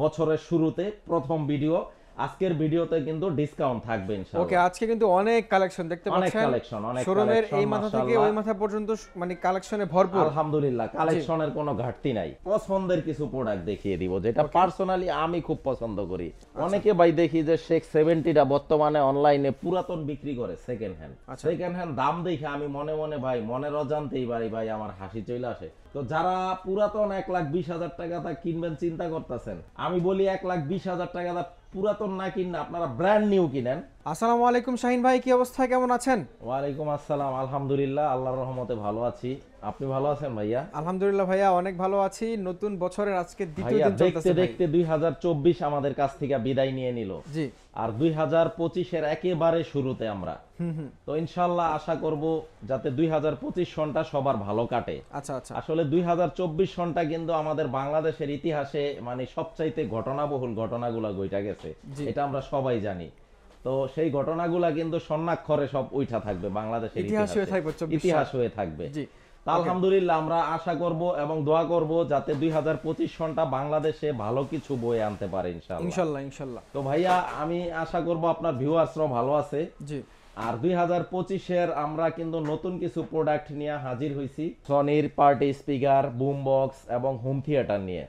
বছরের শুরুতে প্রথম ভিডিও। আজকের ভিডিওতে কিন্তু ডিসকাউন্ট থাকবে ইনশাআল্লাহ। ওকে, আজকে কিন্তু অনেক কালেকশন দেখতে অনেক পাচ্ছেন। কালেকশন, অনেক শোরুমের কালেকশন এই মাথা থেকে মাশাআল্লাহ। ওই মাথা পর্যন্ত মানে কালেকশনে ভরপুর। আলহামদুলিল্লাহ, কালেকশনের কোনো ঘাটতি নাই। পছন্দের কিছু প্রোডাক্ট দেখিয়ে দিব যেটা পার্সোনালি আমি খুব পছন্দ করি। অনেকে ভাই দেখি যে শেখ 70টা বর্তমানে অনলাইনে পুরাতন বিক্রি করে সেকেন্ড হ্যান্ড। সেকেন্ড হ্যান্ড দাম দেখে আমি মনে মনে ভাই মনের অজান্তেই ভাই আমার হাসি চলে আসে। তো যারা পুরাতন 1,20,000 টাকা তা কিনবেন চিন্তা করতেছেন, আমি বলি 1,20,000 টাকা তা পুরাতন না কিনে আপনারা ব্র্যান্ড নিউ কিনেন। আসসালামু আলাইকুম শাহিন ভাই, কি অবস্থা, কেমন আছেন? ওয়ালাইকুম আসসালাম, আলহামদুলিল্লাহ আল্লাহর রহমতে ভালো আছি। আপনি ভালো আছেন ভাইয়া? আলহামদুলিল্লাহ ভাইয়া, অনেক ভালো আছি। নতুন বছরের আজকে দ্বিতীয় ভাইয়া দিন চলতেছে দেখতে ভাই। দেখতে 2024 আমাদের কাছ থেকে বিদায় নিয়ে নিল। জি। আর 2025 এর একেবারে শুরুতে আমরা। তো ইনশাআল্লাহ আশা করব যাতে 2025 সনটা সবার ভালো কাটে। আচ্ছা আচ্ছা। আসলে 2024 সনটা কিন্তু আমাদের বাংলাদেশের ইতিহাসে মানে সবচাইতে ঘটনাবহুল ঘটনাগুলা ঘইটা গেছে, এটা আমরা সবাই জানি। তো সেই ঘটনাগুলা কিন্তু স্বর্ণাক্ষরে সব উঠা থাকবে বাংলাদেশের ইতিহাস হয়ে থাকবে, ইতিহাস হয়ে থাকবে। জি। আলহামদুলিল্লাহ আমরা আশা করব এবং দোয়া করব যাতে 2025 সনটা বাংলাদেশে ভালো কিছু বয়ে আনতে পারে ইনশাআল্লাহ। ইনশাআল্লাহ ইনশাআল্লাহ। তো ভাইয়া আমি আশা করব আপনার ভিউয়ার্সরাও ভালো আছে। জি। আর 2025 এর আমরা কিন্তু নতুন কিছু প্রোডাক্ট নিয়ে হাজির হইছি, সনির পার্টি স্পিকার, বুম বক্স এবং হোম থিয়েটার নিয়ে।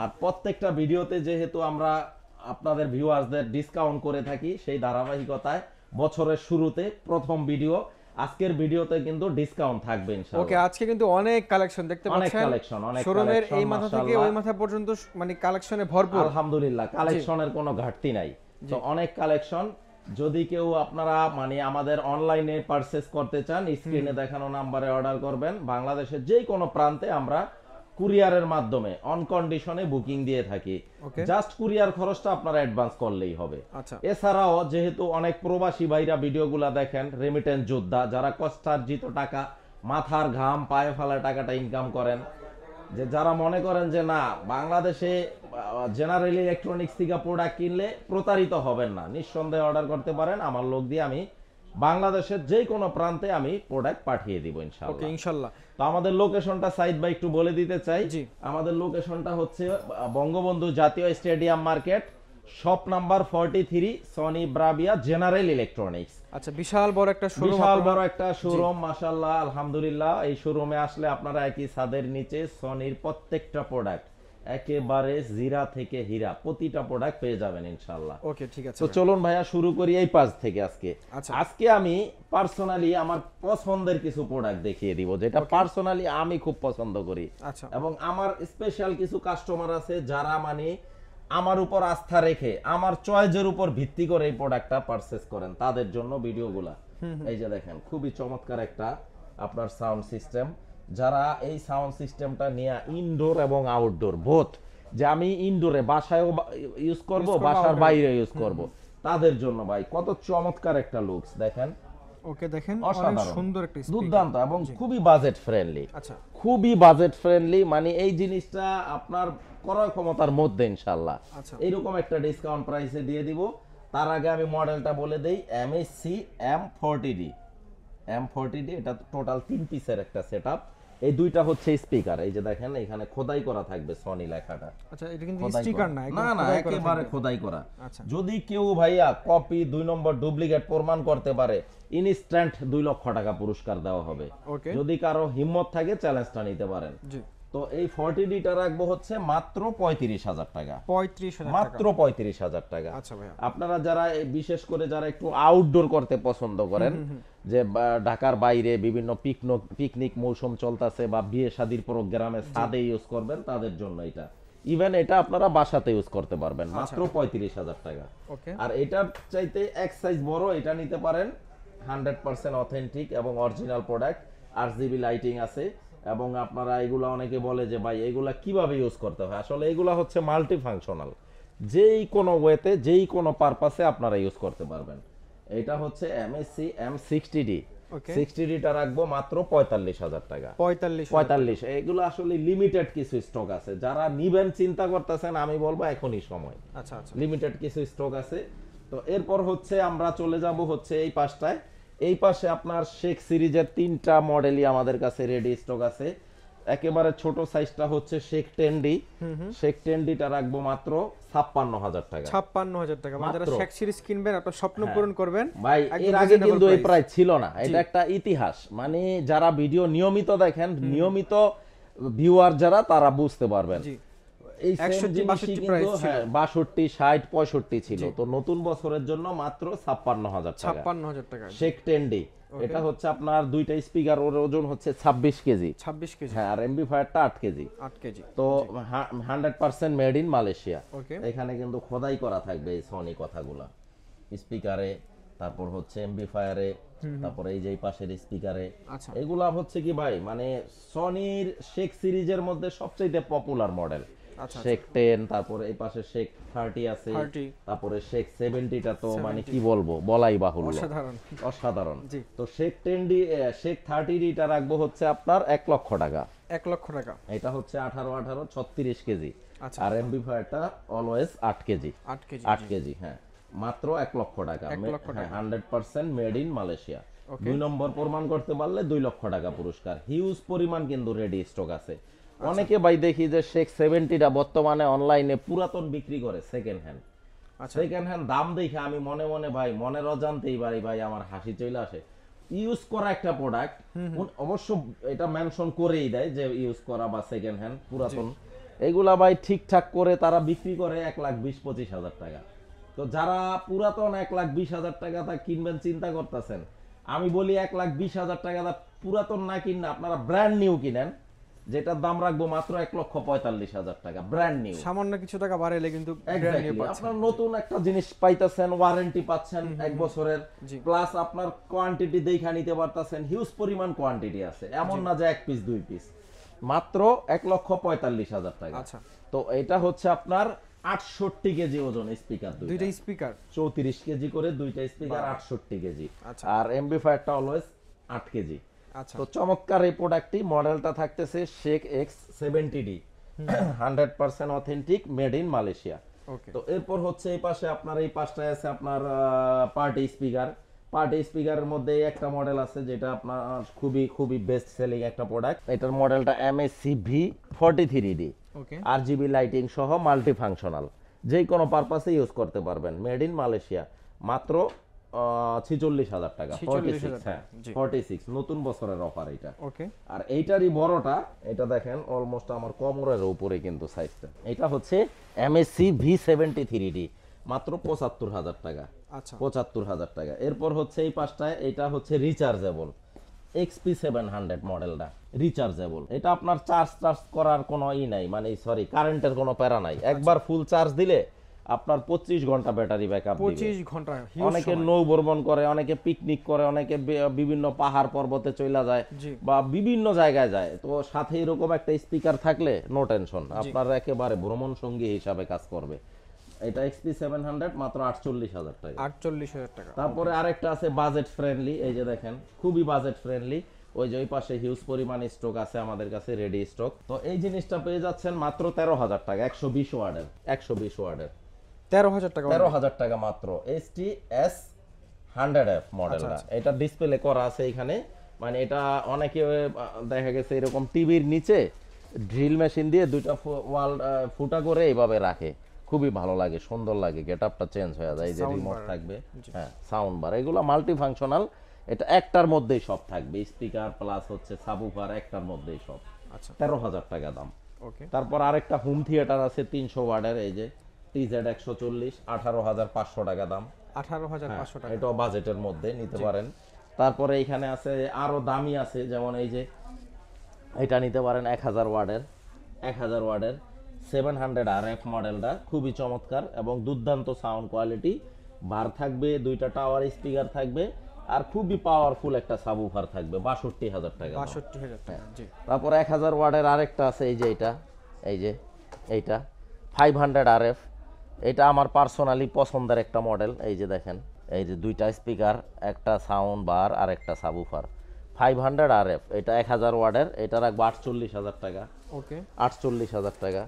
আর প্রত্যেকটা ভিডিওতে যেহেতু আমরা আপনাদের ভিউয়ার্সদের ডিসকাউন্ট করে থাকি, সেই ধারাবাহিকতায় বছরের শুরুতে প্রথম ভিডিও আজকের ভিডিওতে কিন্তু ডিসকাউন্ট থাকবে ইনশাআল্লাহ। ওকে, আজকে কিন্তু অনেক কালেকশন দেখতে পাচ্ছেন। অনেক কালেকশন, অনেক শোরুমের কালেকশন এই মাথা থেকে ওই মাথা পর্যন্ত মানে কালেকশনে ভরপুর। আলহামদুলিল্লাহ, কালেকশনের কোনো ঘাটতি নাই। তো অনেক কালেকশন। যদি কেউ আপনারা মানে আমাদের অনলাইনে পারচেজ করতে চান, স্ক্রিনে দেখানো নম্বরে অর্ডার করবেন। বাংলাদেশের যে কোনো প্রান্তে আমরা কুরিয়ারের মাধ্যমে অন কন্ডিশনে বুকিং দিয়ে থাকি। জাস্ট কুরিয়ার খরচটা আপনারা অ্যাডভান্স করলেই হবে। এছাড়াও যেহেতু অনেক প্রবাসী ভাইরা ভিডিওগুলা দেখেন, রেমিটেন্স যোদ্ধা যারা কষ্টার্জিত টাকা, মাথার ঘাম পায়ে ফেলা টাকাটা ইনকাম করেন, যে যারা মনে করেন যে না বাংলাদেশে জেনারেল ইলেকট্রনিক্স থেকে প্রোডাক্ট কিনলে প্রতারিত হবেন না, নিঃসন্দেহে অর্ডার করতে পারেন। আমার লোক দিয়ে আমি বাংলাদেশের যে কোনো প্রান্তে আমি প্রোডাক্ট পাঠিয়ে দিব ইনশাআল্লাহ। ওকে ইনশাআল্লাহ। তো আমাদের লোকেশনটা সাইদ ভাই একটু বলে দিতে চাই। আমাদের লোকেশনটা হচ্ছে বঙ্গবন্ধু জাতীয় stadium market, shop number 43, Sony Bravia general electronics. আচ্ছা, বিশাল বড় একটা শোরুম, বিশাল বড় একটা শোরুম মাশাআল্লাহ আলহামদুলিল্লাহ। এই শোরুমে আসলে আপনারা একই ছাদের নিচে সনির প্রত্যেকটা প্রোডাক্ট একেবারে জিরা থেকে হীরা প্রতিটা প্রোডাক্ট পেয়ে যাবেন ইনশাআল্লাহ। ওকে ঠিক আছে। তো চলুন ভাইয়া শুরু করি এই পাশ থেকে। আজকে আমি পার্সোনালি আমার পছন্দের কিছু প্রোডাক্ট দেখিয়ে দিব যেটা পার্সোনালি আমি খুব পছন্দ করি। এবং আমার স্পেশাল কিছু কাস্টমার আছে যারা মানে আমার উপর আস্থা রেখে আমার চয়েসের উপর ভিত্তি করে এই প্রোডাক্টটা পারচেজ করেন, তাদের জন্য ভিডিওগুলা। এই যে দেখেন খুবই চমৎকার একটা আপনার সাউন্ড সিস্টেম। যারা এই সাউন্ড সিস্টেমটা নিয়ে ইনডোর এবং আউটডোর বোথ, যে আমি ইনডোরে বাসায়ও ইউজ করব, বাসার বাইরে ইউজ করব, তাদের জন্য ভাই কত চমৎকার একটা লুকস দেখেন। ওকে দেখেন, অনেক সুন্দর একটা স্পিকার, দুর্দান্ত এবং খুবই বাজেট ফ্রেন্ডলি। আচ্ছা, খুবই বাজেট ফ্রেন্ডলি, মানে এই জিনিসটা আপনার ক্রয় ক্ষমতার মধ্যে ইনশাআল্লাহ এইরকম একটা ডিসকাউন্ট প্রাইসে দিয়ে দিব। তার আগে আমি মডেলটা বলে দেই, MSC M40D। এটা টোটাল 3 পিসের একটা সেটআপ। এই দুইটা হচ্ছে স্পিকার, এই যে দেখেন এখানে খোদাই করা থাকবে সনি লেখাটা। আচ্ছা, এটা কিন্তু স্টিকার না, না একেবারে খোদাই করা। যদি কেউ ভাইয়া কপি 2 নম্বর ডুপ্লিকেট প্রমাণ করতে পারে, ইনস্ট্যান্ট 2 লক্ষ টাকা পুরস্কার দেওয়া হবে। যদি কারো হিম্মত থাকে চ্যালেঞ্জটা নিতে পারেন। তো এই 40ডিটা রাখবো হচ্ছে মাত্র 35,000 টাকা। মাত্র 35,000 টাকা। আপনারা যারা বিশেষ করে যারা একটু আউটডোর করতে পছন্দ করেন, যে ঢাকার বাইরে বিভিন্ন পিকনিক মৌসুম চলতেছে বা বিয়ে শাদীর প্রোগ্রামে ছাদে ইউজ করবেন, তাদের জন্য এটা। ইভেন এটা আপনারা বাসাতে ইউজ করতে পারবেন মাত্র 35,000 টাকা। আর এটার চাইতে এক সাইজ বড় এটা নিতে পারেন, 100% অথেন্টিক এবং অরিজিনাল প্রোডাক্ট। RGB লাইটিং আছে এবং আপনারা এগুলা অনেকে বলে যে ভাই এগুলা কিভাবে ইউজ করতে হয়, আসলে এগুলা হচ্ছে মাল্টি ফাংশনাল, যেই কোনো ওয়েতে যেই কোনো পারপাসে আপনারা ইউজ করতে পারবেন। এটা হচ্ছে MSC M60D। 60ডিটা রাখবো মাত্র 45,000 টাকা। 45। এগুলো আসলে লিমিটেড কিছু স্টক আছে, যারা নিবেন চিন্তা করতেছেন আমি বলবো এখনই সময়। আচ্ছা, লিমিটেড কিছু স্টক আছে। তো এরপর হচ্ছে আমরা চলে যাব হচ্ছে এই পাশটায়। এই পাশে আপনার শেখ সিরিজের 3টা মডেলই আমাদের কাছে রেডি স্টক আছে। একেবারে ছোট সাইজটা হচ্ছে শেখ 10D। শেখ 10Dটা রাখবো মাত্র 56,000 টাকা। 56,000 টাকা। মানে যারা শেখ সিরিজ কিনবেন, আপনার স্বপ্ন পূরণ করবেন ভাই, এর আগে কিন্তু এই প্রাইস ছিল না, এটা একটা ইতিহাস। মানে যারা ভিডিও নিয়মিত দেখেন, নিয়মিত ভিউয়ার যারা, তারা বুঝতে পারবেন। এই 61-62 কিন্তু 62, 60, 65 ছিল। তো নতুন বছরের জন্য মাত্র 56,000 টাকা। 56,000 টাকা। শেক 10D, এটা হচ্ছে আপনার দুইটা স্পিকার, ওর ওজন হচ্ছে 26 কেজি। 26 কেজি। হ্যাঁ, আর এমপ্লিফায়ারটা 8 কেজি। 8 কেজি। তো 100% মেড ইন মালয়েশিয়া। ওকে। এখানে কিন্তু খোদাই করা থাকবে এই সনি কথাগুলা স্পিকারে, তারপর হচ্ছে এমপ্লিফায়ারে, তারপর এই যে এই পাশের স্পিকারে। আচ্ছা। এগুলা হচ্ছে কি ভাই, মানে সনির শেক সিরিজের মধ্যে সবচেয়ে পপুলার মডেল। শেক 10, তারপরে এই পাশে শেক 30 আছে, তারপরে শেক 70টা তো মানে কি বলবো, বলাই বাহুল্য, অসাধারণ। তো শেক 10D, শেক 30Dটা রাখবো হচ্ছে আপনার 1 লক্ষ টাকা। 1 লক্ষ টাকা। এটা হচ্ছে 18 36 কেজি। আর এমপ্লিফায়ারটা অলওয়েজ 8 কেজি। 8 কেজি, হ্যাঁ, মাত্র 1 লক্ষ টাকা। 100% মেড ইন মালয়েশিয়া। 2 নম্বর প্রমাণ করতে পারলে 2 লক্ষ টাকা পুরস্কার। হিউজ পরিমাণ কিন্তু রেডি স্টক আছে। অনেকে ভাই দেখি যে শেক 70টা বর্তমানে অনলাইনে পুরাতন বিক্রি করে সেকেন্ড হ্যান্ড। সেকেন্ড হ্যান্ড দাম দেখে আমি মনে মনে ভাই, মনের অজান্তেই ভাই আমার হাসি চলে আসে। ইউজ করা একটা প্রোডাক্ট, অবশ্য এটা মেনশন করেই দেয় যে ইউজ করা বা সেকেন্ড হ্যান্ড পুরাতন, এগুলা ভাই ঠিকঠাক করে তারা বিক্রি করে 1,20,000-25,000 টাকা। তো যারা পুরাতন 1,20,000 টাকা তা কিনবেন চিন্তা করতেছেন, আমি বলি 1,20,000 টাকা পুরাতন না কিনে আপনারা ব্র্যান্ড নিউ কিনেন, যেটার দাম রাখবো মাত্র 1,45,000 টাকা। ব্র্যান্ড নিউ, সামান্য কিছু টাকা বাড়াইলে কিন্তু ব্র্যান্ড নিউ পাচ্ছেন। আপনারা নতুন একটা জিনিস পাইতেছেন, ওয়ারেন্টি পাচ্ছেন 1 বছরের, প্লাস আপনার কোয়ান্টিটি দেখে নিতে পারতেছেন। হিউজ পরিমাণ কোয়ান্টিটি আছে, এমন না যে 1 পিস 2 পিস। মাত্র 1,45,000 টাকা। আচ্ছা। তো এটা হচ্ছে আপনার 68 কেজি ওজন স্পিকার, দুইটা স্পিকার 34 কেজি করে, দুইটা স্পিকার 68 কেজি। আর এমপ্লিফায়ারটা অলওয়েজ 8 কেজি। তো চমৎকার এই প্রোডাক্টটি, মডেলটা থাকতেছে shake X70D, 100% authentic, made in Malaysia. তো এরপর হচ্ছে এই পাশে আপনার, এই পাশটায় আছে আপনার পার্টি স্পিকার। পার্টি স্পিকারের মধ্যে একটা মডেল আছে যেটা আপনার খুবই খুবই বেস্ট সেলিং একটা প্রোডাক্ট। এটার মডেলটা MAC-V43D, RGB লাইটিং সহ মাল্টি ফাংশনাল, যে কোনো পারপাসে ইউজ করতে পারবেন। মেড ইন মালয়েশিয়া, মাত্র 46,000 টাকা। 46, নতুন বছরের অফার এটা। আর এইটারই বড়টা, এটা দেখেন অলমোস্ট আমার কোমরের উপরে কিন্তু সাইজটা। এটা হচ্ছে MAC-V73D, মাত্র 75,000 টাকা। 75,000 টাকা। এরপর হচ্ছে এই পাশটায়, এটা হচ্ছে রিচার্জেবল XP700 মডেলটা, রিচার্জেবল। এটা আপনার চার্জ করার কোনো নাই, মানে সরি, কারেন্টের কোনো প্যারা নাই। একবার ফুল চার্জ দিলে আপনার 25 ঘন্টা ব্যাটারি ব্যাকআপ দিবে। 25 ঘন্টা। অনেকে নৌ ভ্রমণ করে, অনেকে পিকনিক করে, অনেকে বিভিন্ন পাহাড় পর্বতে চলে যায় বা বিভিন্ন জায়গায় যায়। তো সাথে এরকম একটা স্পিকার থাকলে নো টেনশন, আপনার একেবারে ভ্রমণ সঙ্গী হিসাবে কাজ করবে। এটা XP700, মাত্র 48,000 টাকা। 48,000 টাকা। তারপরে আরেকটা আছে বাজেট ফ্রেন্ডলি, এই যে দেখেন খুবই বাজেট ফ্রেন্ডলি। ওই যে ওই পাশে হিউজ পরিমাণ স্টক আছে আমাদের কাছে, রেডি স্টক। তো এই জিনিসটা পেয়ে যাচ্ছেন মাত্র 13,000 টাকা, 120 ওয়াটের। 13,000 টাকা। 13,000 টাকা মাত্র। STS 100F মডেলটা। এটা ডিসপ্লে করা আছে এখানে, মানে এটা অনেকে দেখা গেছে এরকম টিভির নিচে ড্রিল মেশিন দিয়ে দুইটা ওয়াল ফুটা করে এইভাবে রাখে, খুবই ভালো লাগে, সুন্দর লাগে, গেটআপটা চেঞ্জ হয়ে যায়। এই যে রিমোট থাকবে, হ্যাঁ, সাউন্ড বার, এগুলো মাল্টি ফাংশনাল। এটা একটার মধ্যেই সব থাকবে, স্পিকার প্লাস হচ্ছে সাবউফার, একটার মধ্যেই সব। 13,000 টাকা দাম। তারপর আরেকটা হোম থিয়েটার আছে 300 ওয়াটের, এই যে TZ140, 18,500 টাকা দাম। 18,500 টাকা। এটাও বাজেটের মধ্যে নিতে পারেন। তারপরে এখানে আছে আরো দামি আছে, যেমন এই যে এটা নিতে পারেন 1000 ওয়াটের। 700RF মডেলটা খুবই চমৎকার এবং দুর্দান্ত সাউন্ড কোয়ালিটি। বার থাকবে, দুইটা টাওয়ার স্পিকার থাকবে, আর খুবই পাওয়ারফুল একটা সাবউফার থাকবে। 62,000 টাকা। 62,000 টাকা, জি। তারপর 1000 ওয়াটের আরেকটা আছে, এই যে এটা, এইটা 500RF। এটা আমার পার্সোনালি পছন্দের একটা মডেল। এই যে দেখেন, এই যে দুইটা স্পিকার, একটা সাউন্ড বার আর একটা সাবউফার, 500RF। এটা 1000 ওয়াটের, এটা রাখবো 48,000 টাকা। 48,000 টাকা।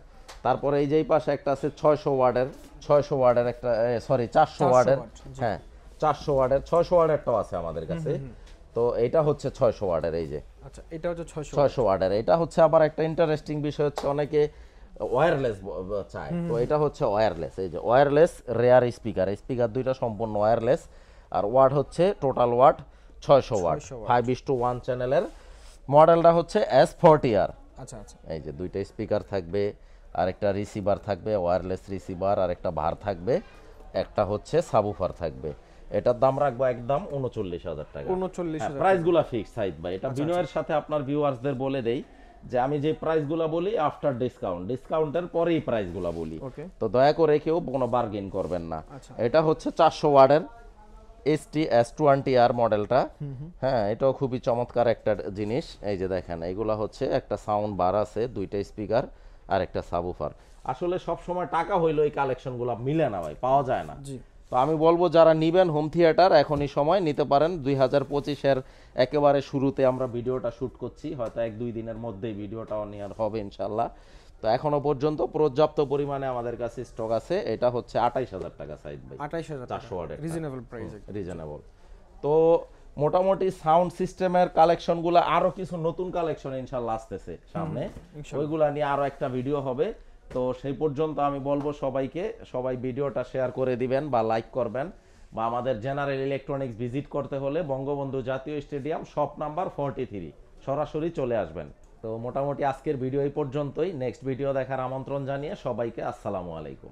তারপরে এই যে এই পাশে একটা আছে 600 ওয়াটের একটা, সরি 400 ওয়াটের, হ্যাঁ 400 ওয়াটের, 600 ওয়াটেরটাও আছে আমাদের কাছে। তো এটা হচ্ছে 600 ওয়াটের, এই যে, আচ্ছা, এটা হচ্ছে 600 ওয়াটের। এটা হচ্ছে আবার একটা ইন্টারেস্টিং বিষয় হচ্ছে, অনেকে ওয়্যারলেস চায়, তো এটা হচ্ছে ওয়্যারলেস। এই যে ওয়্যারলেস রেয়ার স্পিকার, স্পিকার দুইটা সম্পূর্ণ ওয়্যারলেস, আর ওয়াট হচ্ছে টোটাল ওয়াট 600 ওয়াট, 5:1 চ্যানেলের। মডেলটা হচ্ছে S40R। আচ্ছা আচ্ছা, এই যে দুইটা স্পিকার থাকবে, আর একটা রিসিভার থাকবে, ওয়্যারলেস রিসিভার, আর একটা ভার থাকবে, একটা হচ্ছে সাবুফার থাকবে। এটার দাম রাখবো একদম 39,000 টাকা। 39,000 প্রাইসগুলো ফিক্স সাইদ ভাই, এটা বিনয়ের সাথে আপনার ভিউয়ার্সদের বলে দেই যে আমি যে প্রাইসগুলো বলি আফটার ডিসকাউন্টের পরেই প্রাইসগুলো বলি, ওকে। তো দয়া করে কেউ কোনো বার্গেন করবেন না। আচ্ছা। এটা হচ্ছে 400 ওয়াটের ST S20R মডেলটা। হ্যাঁ, এটাও খুবই চমৎকার একটা জিনিস। এই যে দেখেন, এগুলা হচ্ছে একটা সাউন্ড বার আছে, দুইটা স্পিকার আর একটা সাবুফার। আসলে সব সময় টাকা হইলো এই কালেকশনগুলো মিলে না ভাই, পাওয়া যায় না। জি। তো আমি বলবো যারা নিবেন হোম থিয়েটার এখনই সময় নিতে পারেন। 2025-এর একেবারে শুরুতে আমরা ভিডিওটা শুট করছি, হয়তো 1-2 দিনের মধ্যেই ভিডিওটা অনিয়ার হবে ইনশাল্লাহ। তো এখনো পর্যন্ত পর্যাপ্ত পরিমাণে আমাদের কাছে স্টক আছে। এটা হচ্ছে 28,000 টাকা সাইজ ভাই, 28,000 400 ওয়াটের, রিজনেবল প্রাইসে। রিজনেবল। তো মোটামুটি সাউন্ড সিস্টেমের কালেকশনগুলো আরো কিছু নতুন কালেকশন ইনশাল্লাহ আসতেছে সামনে, ওইগুলা নিয়ে আরো একটা ভিডিও হবে। তো সেই পর্যন্ত আমি বলবো সবাইকে, সবাই ভিডিওটা শেয়ার করে দিবেন বা লাইক করবেন, বা আমাদের জেনারেল ইলেকট্রনিক্স ভিজিট করতে হলে বঙ্গবন্ধু জাতীয় স্টেডিয়াম শপ নাম্বার 43 সরাসরি চলে আসবেন। তো মোটামুটি আজকের ভিডিও এই পর্যন্তই। নেক্সট ভিডিও দেখার আমন্ত্রণ জানিয়ে সবাইকে আসসালামু আলাইকুম।